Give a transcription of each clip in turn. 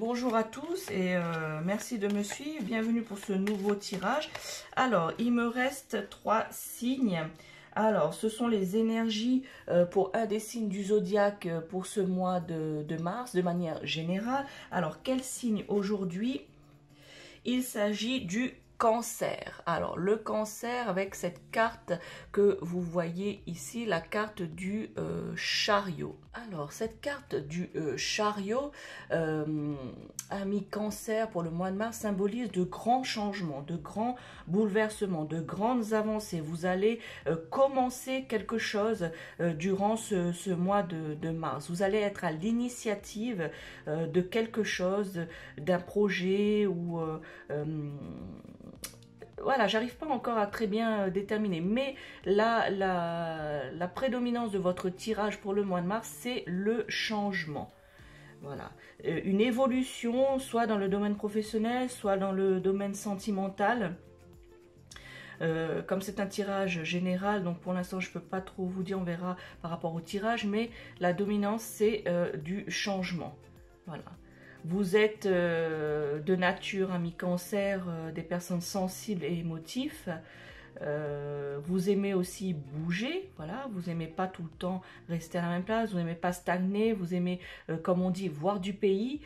bonjour à tous et merci de me suivre. Bienvenue pour ce nouveau tirage. Alors, il me reste 3 signes. Alors, ce sont les énergies pour un des signes du zodiaque pour ce mois de mars, de manière générale. Alors, quel signe aujourd'hui? Il s'agit du Cancer. Alors, le Cancer avec cette carte que vous voyez ici, la carte du chariot. Alors, cette carte du chariot, ami Cancer pour le mois de mars, symbolise de grands changements, de grands bouleversements, de grandes avancées. Vous allez commencer quelque chose durant ce mois de mars. Vous allez être à l'initiative de quelque chose, d'un projet ou... voilà, j'arrive pas encore à très bien déterminer, mais la prédominance de votre tirage pour le mois de mars, c'est le changement. Voilà, une évolution, soit dans le domaine professionnel, soit dans le domaine sentimental. Comme c'est un tirage général, donc pour l'instant je ne peux pas trop vous dire, on verra par rapport au tirage, mais la dominance c'est du changement. Voilà. Vous êtes de nature, ami Cancer, des personnes sensibles et émotifs. Vous aimez aussi bouger, voilà, vous n'aimez pas tout le temps rester à la même place, vous n'aimez pas stagner, vous aimez, comme on dit, voir du pays.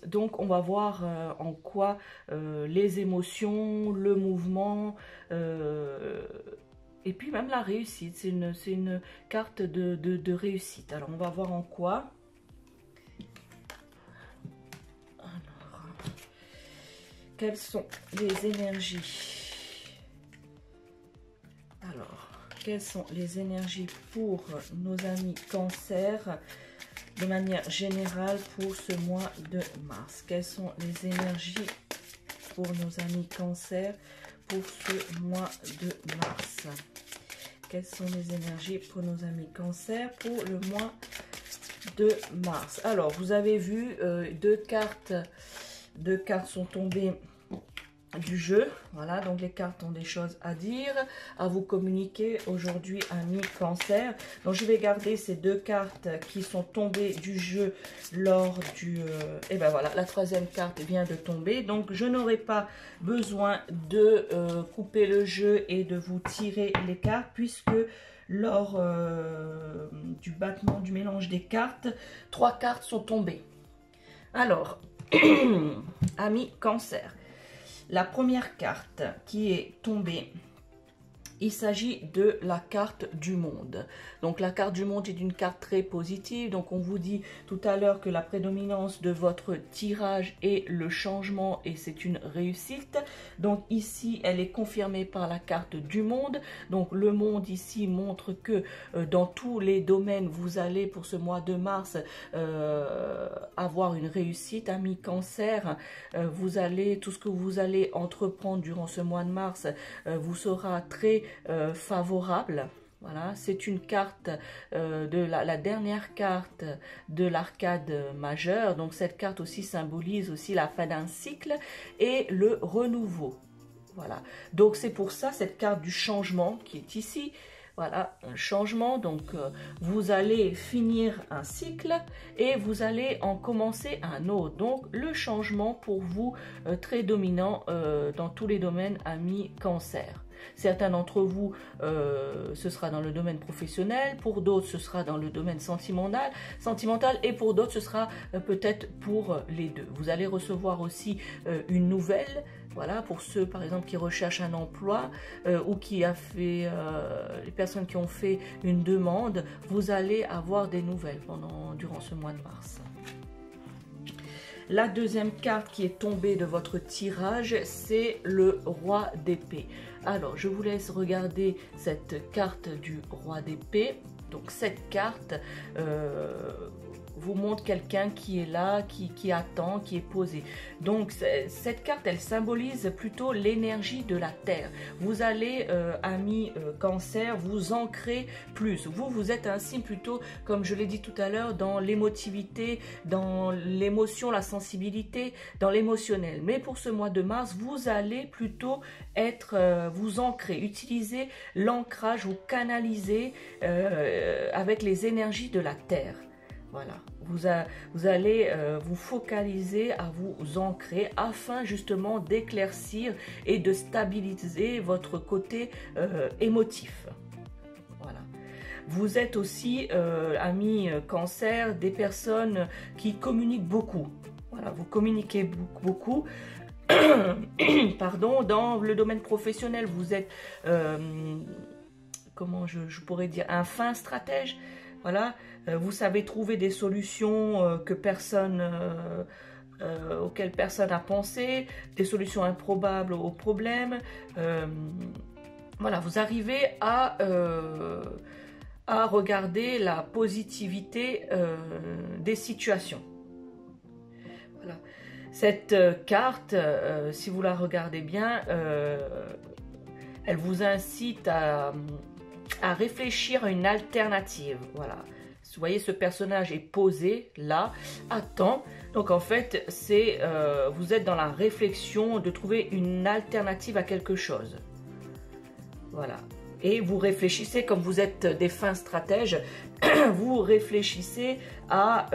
Donc on va voir en quoi les émotions, le mouvement, et puis même la réussite, c'est une carte de réussite. Alors on va voir en quoi. Quelles sont les énergies? Alors, quelles sont les énergies pour nos amis Cancer de manière générale pour ce mois de mars? Quelles sont les énergies pour nos amis Cancer pour ce mois de mars? Quelles sont les énergies pour nos amis Cancer pour le mois de mars? Alors, vous avez vu deux cartes sont tombées du jeu. Voilà, donc les cartes ont des choses à dire, à vous communiquer aujourd'hui, amis Cancer. Donc je vais garder ces deux cartes qui sont tombées du jeu lors du... et ben voilà, la troisième carte vient de tomber. Donc je n'aurai pas besoin de couper le jeu et de vous tirer les cartes, puisque lors du battement, du mélange des cartes, 3 cartes sont tombées. Alors, amis Cancer, la première carte qui est tombée, il s'agit de la carte du monde. Donc la carte du monde est une carte très positive. Donc on vous dit tout à l'heure que la prédominance de votre tirage est le changement et c'est une réussite. Donc ici elle est confirmée par la carte du monde. Donc le monde ici montre que dans tous les domaines vous allez pour ce mois de mars avoir une réussite, amis Cancer. Vous allez, tout ce que vous allez entreprendre durant ce mois de mars vous sera très favorable. Voilà, c'est une carte de la dernière carte de l'arcade majeure. Donc cette carte aussi symbolise aussi la fin d'un cycle et le renouveau. Voilà, donc c'est pour ça cette carte du changement qui est ici. Voilà, un changement, donc vous allez finir un cycle et vous allez en commencer un autre. Donc le changement pour vous très dominant dans tous les domaines, amis Cancer. Certains d'entre vous, ce sera dans le domaine professionnel, pour d'autres, ce sera dans le domaine sentimental et pour d'autres, ce sera peut-être pour les deux. Vous allez recevoir aussi une nouvelle, voilà, pour ceux, par exemple, qui recherchent un emploi ou qui a fait, les personnes qui ont fait une demande, vous allez avoir des nouvelles durant ce mois de mars. La deuxième carte qui est tombée de votre tirage, c'est le roi d'épée. Alors, je vous laisse regarder cette carte du roi d'épée. Donc, cette carte vous montre quelqu'un qui est là, qui attend, qui est posé. Donc, cette carte, elle symbolise plutôt l'énergie de la terre. Vous allez, amis Cancer, vous ancrer plus. Vous êtes un signe plutôt, comme je l'ai dit tout à l'heure, dans l'émotivité, dans l'émotion, la sensibilité, dans l'émotionnel. Mais pour ce mois de mars, vous allez plutôt être, vous ancrer, utiliser l'ancrage, vous canaliser avec les énergies de la terre. Voilà, vous allez vous focaliser à vous ancrer afin justement d'éclaircir et de stabiliser votre côté émotif. Voilà. Vous êtes aussi, amis Cancer, des personnes qui communiquent beaucoup. Voilà, vous communiquez beaucoup. Pardon, dans le domaine professionnel, vous êtes, comment je pourrais dire, un fin stratège. Voilà, vous savez trouver des solutions auxquelles personne n'a pensé, des solutions improbables aux problèmes. Voilà, vous arrivez à regarder la positivité des situations. Voilà. Cette carte, si vous la regardez bien, elle vous incite à réfléchir à une alternative. Voilà. Vous voyez, ce personnage est posé là, attend. Donc en fait, vous êtes dans la réflexion de trouver une alternative à quelque chose. Voilà. Et vous réfléchissez, comme vous êtes des fins stratèges, vous réfléchissez à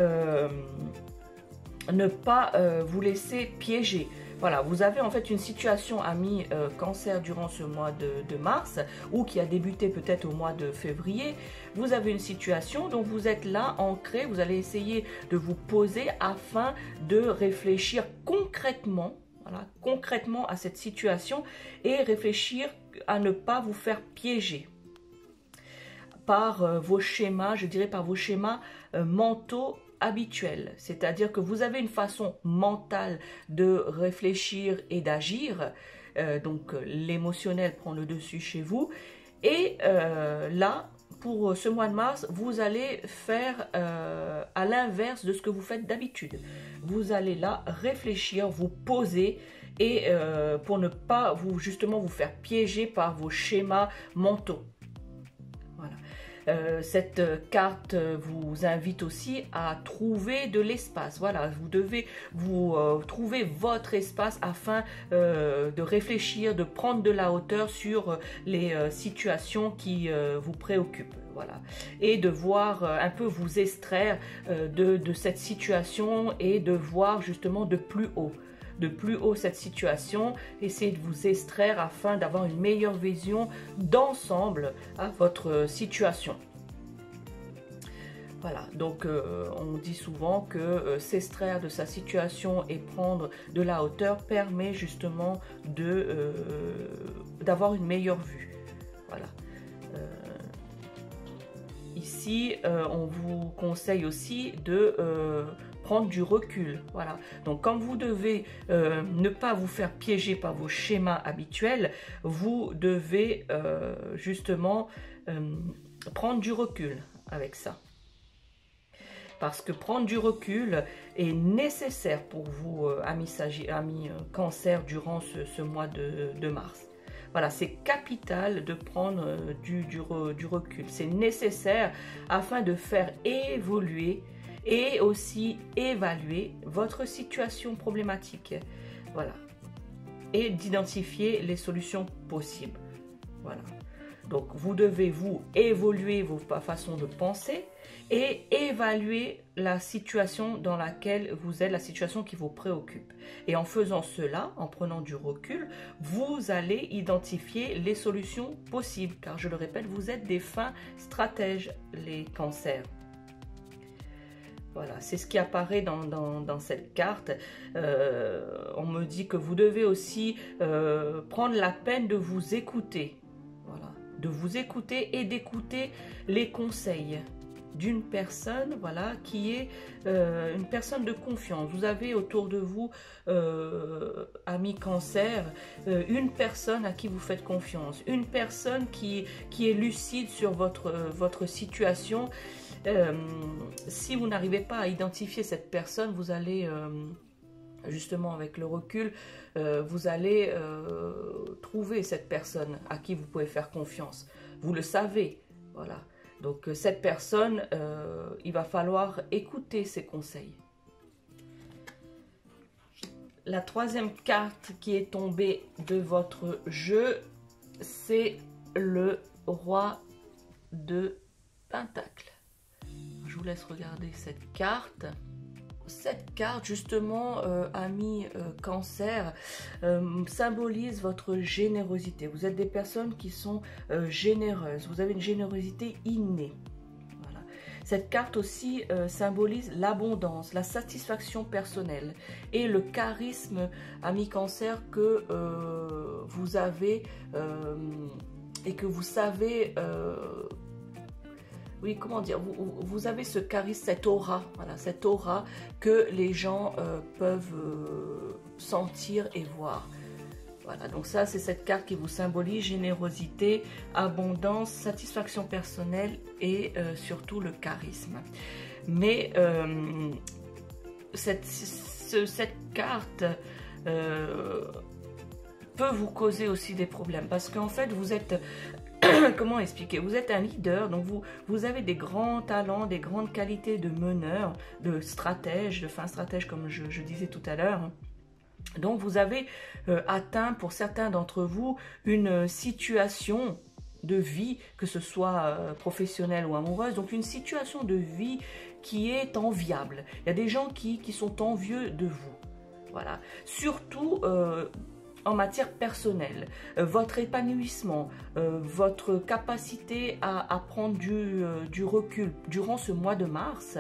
ne pas vous laisser piéger. Voilà, vous avez en fait une situation, amis Cancer, durant ce mois de mars, ou qui a débuté peut-être au mois de février. Vous avez une situation, donc vous êtes là, ancré, vous allez essayer de vous poser afin de réfléchir concrètement, voilà, concrètement à cette situation et réfléchir à ne pas vous faire piéger par vos schémas, je dirais par vos schémas mentaux habituel, c'est-à-dire que vous avez une façon mentale de réfléchir et d'agir, donc l'émotionnel prend le dessus chez vous, et là, pour ce mois de mars, vous allez faire à l'inverse de ce que vous faites d'habitude. Vous allez là réfléchir, vous poser, et pour ne pas justement vous faire piéger par vos schémas mentaux. Voilà. Cette carte vous invite aussi à trouver de l'espace. Voilà, vous devez trouver votre espace afin de réfléchir, de prendre de la hauteur sur les situations qui vous préoccupent. Voilà, et de voir un peu vous extraire de cette situation et de voir justement de plus haut cette situation, essayez de vous extraire afin d'avoir une meilleure vision d'ensemble à votre situation. Voilà, donc on dit souvent que s'extraire de sa situation et prendre de la hauteur permet justement d'avoir une meilleure vue. Voilà. Ici, on vous conseille aussi de prendre du recul. Voilà. Donc, comme vous devez ne pas vous faire piéger par vos schémas habituels, vous devez justement prendre du recul avec ça. Parce que prendre du recul est nécessaire pour vous, amis Cancer, durant ce mois de mars. Voilà, c'est capital de prendre du recul. C'est nécessaire afin de faire évoluer et aussi évaluer votre situation problématique. Voilà. Et d'identifier les solutions possibles. Voilà. Donc, vous devez évoluer vos façons de penser et évaluer la situation dans laquelle vous êtes, la situation qui vous préoccupe. Et en faisant cela, en prenant du recul, vous allez identifier les solutions possibles. Car je le répète, vous êtes des fins stratèges, les cancers. Voilà, c'est ce qui apparaît dans cette carte. On me dit que vous devez aussi prendre la peine de vous écouter. Voilà, de vous écouter et d'écouter les conseils d'une personne, voilà, qui est une personne de confiance. Vous avez autour de vous, amis Cancer, une personne à qui vous faites confiance, une personne qui est lucide sur votre situation. Si vous n'arrivez pas à identifier cette personne, vous allez justement avec le recul, vous allez trouver cette personne à qui vous pouvez faire confiance. Vous le savez, voilà. Donc cette personne, il va falloir écouter ses conseils. La troisième carte qui est tombée de votre jeu, c'est le roi de Pentacles. Je vous laisse regarder cette carte. Cette carte, justement, amis Cancer, symbolise votre générosité. Vous êtes des personnes qui sont généreuses. Vous avez une générosité innée. Voilà. Cette carte aussi symbolise l'abondance, la satisfaction personnelle et le charisme, amis Cancer, que vous avez et que vous savez... oui, comment dire, vous avez ce charisme, cette aura, voilà, cette aura que les gens peuvent sentir et voir. Voilà, donc ça, c'est cette carte qui vous symbolise générosité, abondance, satisfaction personnelle et surtout le charisme. Mais cette carte peut vous causer aussi des problèmes parce qu'en fait, vous êtes... Comment expliquer? Vous êtes un leader, donc vous avez des grands talents, des grandes qualités de meneur, de stratège, de fin stratège comme je disais tout à l'heure. Donc vous avez atteint pour certains d'entre vous une situation de vie, que ce soit professionnelle ou amoureuse, donc une situation de vie qui est enviable. Il y a des gens qui sont envieux de vous. Voilà. Surtout... en matière personnelle, votre épanouissement, votre capacité à prendre du recul durant ce mois de mars,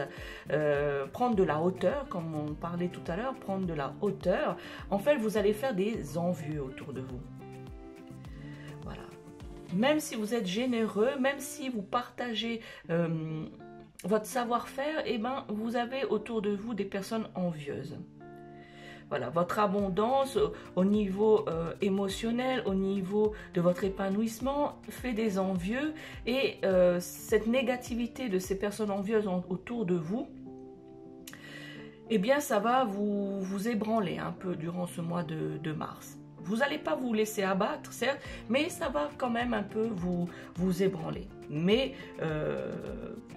prendre de la hauteur, comme on parlait tout à l'heure, prendre de la hauteur, en fait, vous allez faire des envieux autour de vous. Voilà. Même si vous êtes généreux, même si vous partagez votre savoir-faire, eh ben, vous avez autour de vous des personnes envieuses. Voilà, votre abondance au niveau émotionnel, au niveau de votre épanouissement fait des envieux et cette négativité de ces personnes envieuses autour de vous, eh bien ça va vous ébranler un peu durant ce mois de mars. Vous n'allez pas vous laisser abattre, certes, mais ça va quand même un peu vous ébranler. Mais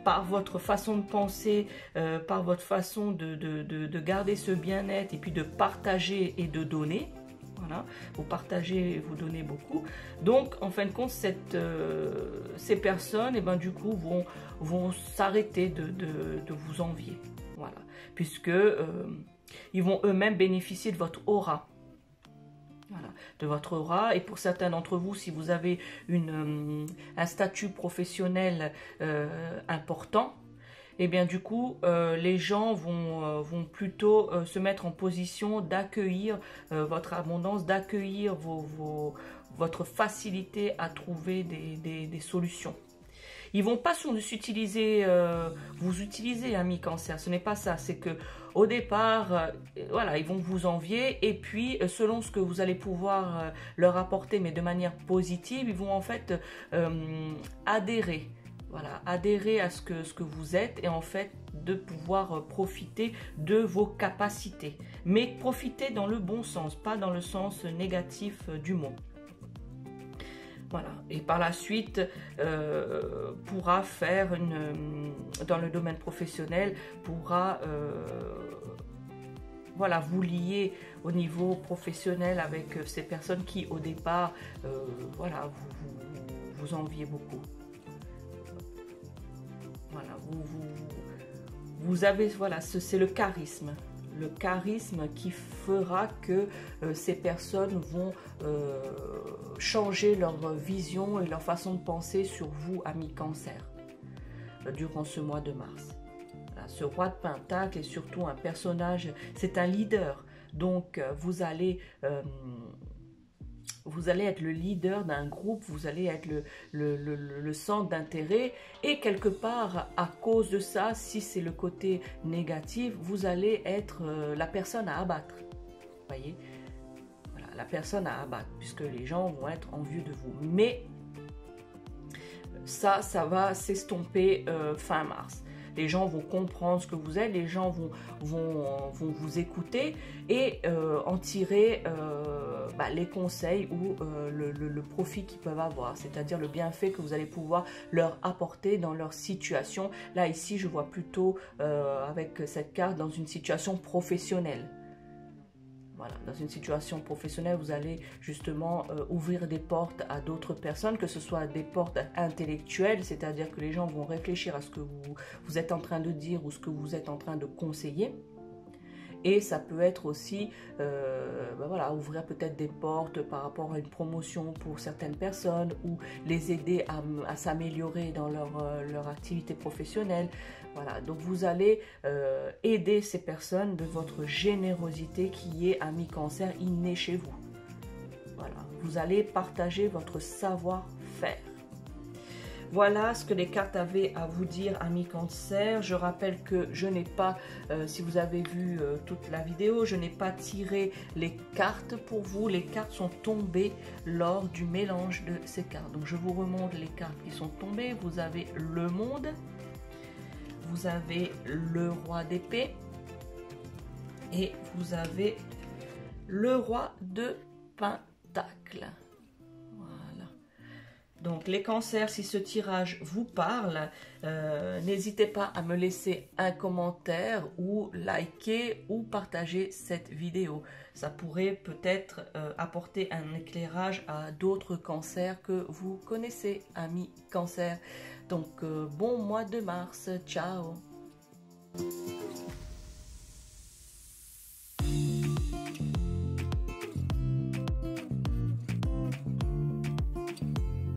par votre façon de penser, par votre façon de garder ce bien-être et puis de partager et de donner, voilà, vous partagez et vous donnez beaucoup. Donc, en fin de compte, ces personnes, eh ben, du coup, vont s'arrêter de vous envier. Voilà, puisque ils vont eux-mêmes bénéficier de votre aura. Voilà, de votre aura. Et pour certains d'entre vous, si vous avez un statut professionnel important, et eh bien du coup, les gens vont plutôt se mettre en position d'accueillir votre abondance, d'accueillir votre facilité à trouver des solutions. Ils vont pas s'utiliser, vous utiliser, amis Cancer. Ce n'est pas ça. C'est que au départ, voilà, ils vont vous envier et puis selon ce que vous allez pouvoir leur apporter, mais de manière positive, ils vont en fait adhérer. Voilà, adhérer à ce que vous êtes et en fait de pouvoir profiter de vos capacités. Mais profiter dans le bon sens, pas dans le sens négatif du mot. Voilà. Et par la suite, pourra faire dans le domaine professionnel, pourra voilà, vous lier au niveau professionnel avec ces personnes qui au départ voilà, vous enviez beaucoup. Voilà, vous avez, voilà, c'est le charisme. Le charisme qui fera que ces personnes vont changer leur vision et leur façon de penser sur vous, amis Cancer, durant ce mois de mars. Voilà, ce roi de Pentacle est surtout un personnage, c'est un leader. Donc vous allez être le leader d'un groupe, vous allez être le centre d'intérêt et quelque part, à cause de ça, si c'est le côté négatif, vous allez être la personne à abattre. Vous voyez, voilà, la personne à abattre, puisque les gens vont être envieux de vous. Mais ça va s'estomper fin mars. Les gens vont comprendre ce que vous êtes, les gens vont vous écouter et en tirer les conseils ou le profit qu'ils peuvent avoir, c'est-à-dire le bienfait que vous allez pouvoir leur apporter dans leur situation. Là, ici, je vois plutôt avec cette carte dans une situation professionnelle. Voilà, dans une situation professionnelle, vous allez justement ouvrir des portes à d'autres personnes, que ce soit des portes intellectuelles, c'est-à-dire que les gens vont réfléchir à ce que vous êtes en train de dire ou ce que vous êtes en train de conseiller. Et ça peut être aussi, voilà, ouvrir peut-être des portes par rapport à une promotion pour certaines personnes ou les aider à s'améliorer dans leur activité professionnelle. Voilà, donc vous allez aider ces personnes de votre générosité qui est, ami Cancer, innée chez vous. Voilà, vous allez partager votre savoir-faire. Voilà ce que les cartes avaient à vous dire, amis Cancer. Je rappelle que je n'ai pas, si vous avez vu toute la vidéo, je n'ai pas tiré les cartes pour vous. Les cartes sont tombées lors du mélange de ces cartes. Donc je vous remonte les cartes qui sont tombées. Vous avez le monde, vous avez le roi d'épée et vous avez le roi de pentacle. Donc les cancers, si ce tirage vous parle, n'hésitez pas à me laisser un commentaire ou liker ou partager cette vidéo. Ça pourrait peut-être apporter un éclairage à d'autres cancers que vous connaissez, amis cancers. Donc bon mois de mars, ciao!